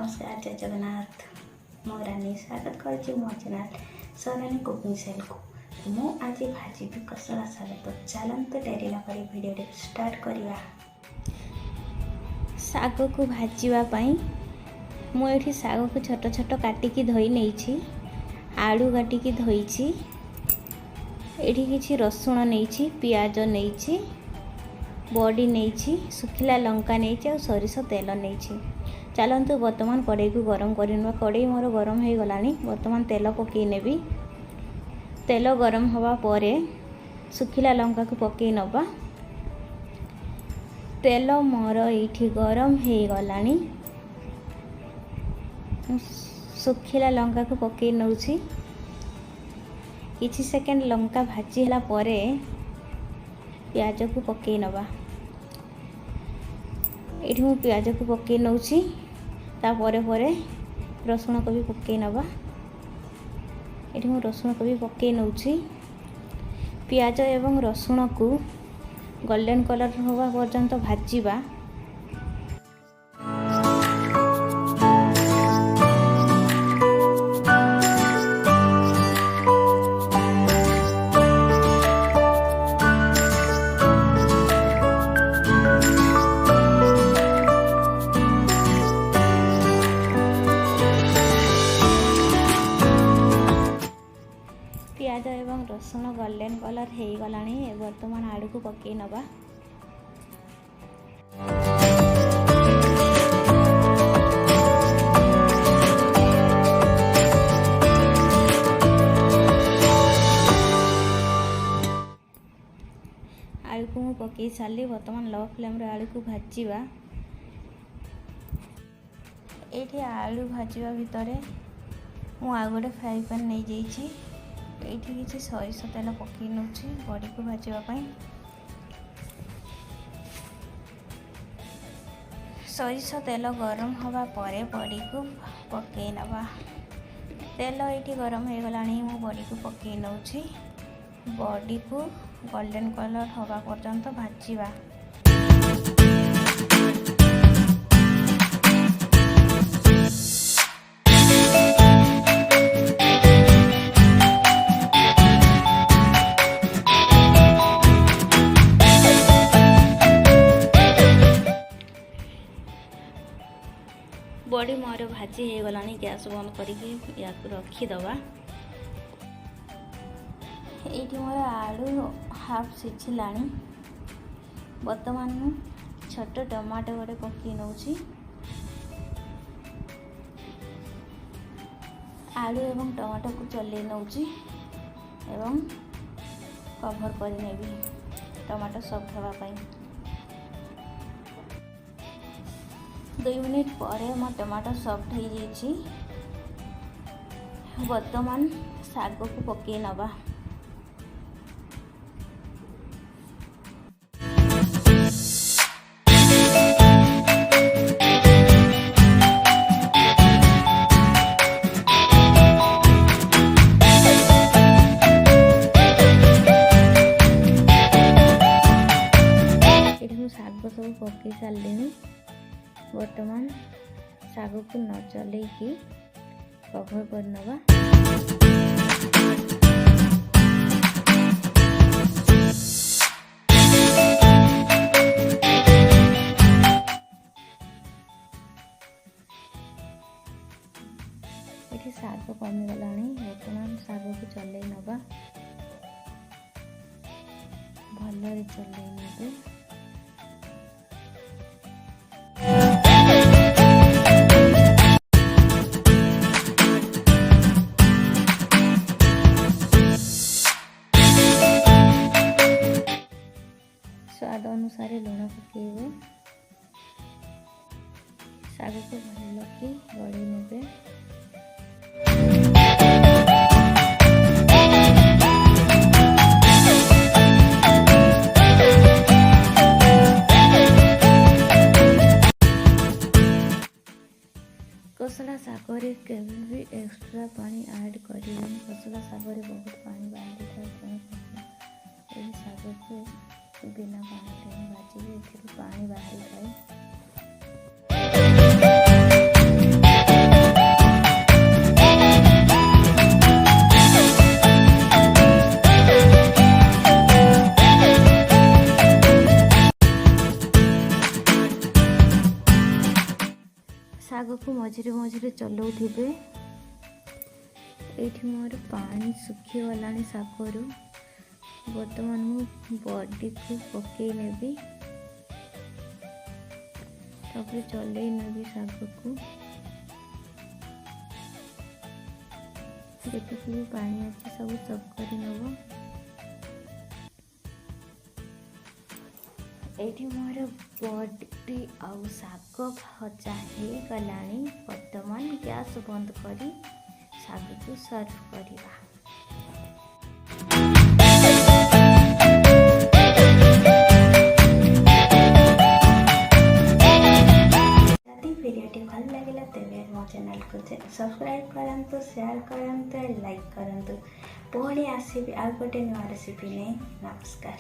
नमस्कार, जय जगन्नाथ। मो रानी स्वागत कर मो चैनल सरानी कुकिंग सेल को। मु आज भाजी कसला साग। तो चलते डेरी न करी वीडियो स्टार्ट करवा। साग को भाजवाई मुझे साग को छोट छोट काटिकी धोई नहीं, आलू काटिकी धोई, एठी किछि रसुण नहीं, पियाज नहीं, बड़ी नहीं, सुखिला लंका नहीं और सरिष तेल नहीं। चलतु बर्तमान कड़े को गरम करवा। कड़े मोर गरम हो गलानी। बर्तमान तेल पकई नेबी। तेल गरम हवा परे सुखिला लंका को पकई नबा। तेल मोर ये गरम हो गलानी। सुखिला लंका को पकई नउछि। किछि सेकेंड लंका भाजी हला परे प्याज को पकई नबा। ये मु प्याज को पकई नउछि। तापर परे रसुण को भी पकई नबा। ये मु रसुण को भी पकई नउछि। प्याज एवं रसुण को गोल्डन कलर होगा पर्यंत भाजीबा। प्याज एवं रसुण गोल्डन कलर हो गलानी। वर्तमान आलू को पकई नबा। आलू को मु पकई सारी। वर्तमान लो फ्लेम रे आलू को भाजीबा। एठी आलू भाजीबा भितरे मु आ गोटे फ्राई पैन नहीं जाइछि। ये किसी सरिष तेल पकई नउछि बड़ी को भाजवाई। सरिष तेल गरम हवा परे बड़ी को पकई नबा। तेल ये गरम हो गलानी। मु बड़ी को पकई नउछि। बड़ी को गोल्डन कलर हवा पर्यंत भाजीबा। बड़ी मोर भाजी हो गलानी। गैस बंद करके या रखीदबा। ये मोर आलू हाफ सिझिलानी। वर्तमान छोट टमाटो गोटे पकई नउछि। आलू एवं टमाटो को चले नउछि एवं कवर कर नेबी टमाटो सॉफ्ट हवा पाई। 2 मिनिट पर मो टमाटो सॉफ्ट हो जाइछि। वर्तमान साग को पकई नबा। साग सब पकई सारे। वर्तमान साग को न चले कवर कर नबा। ये साग कमी गलानी। वर्तमान साग को चले नबा। भल चले नेबे। स्वाद अनुसार लुण पकेबे। साग को भल कि गड़ी नेबे। कसला सागरे केबे भी एक्स्ट्रा पानी ऐड करें। कसला सागरे बहुत पानी बाहरी था। साग को बिना पानी भाजी पानी बाहरी थाए। ଶାଗ को मझे मझे चलाउथिबे। एठी मोर पानी सुखी गलानी ଶାଗରୁ। बर्तमान मु बॉडी को पकई नेबी, तापर चलई नेबी ଶାଗ को। जेतिकी भी पानी अच्छे सब कर नब। एठी मोर बॉडी आउ ଶାଗ भजा हो गलानी। वर्तमान गैस बंद करी ଶାଗ को सर्व करिबा। भिडियोटी भल लगे तेरे मो चैनल को सब्सक्राइब करंतु, शेयर करंतु, लाइक करंतु। पुणी आसबि आ गोटे नुआ रेसिपी नहीं। नमस्कार।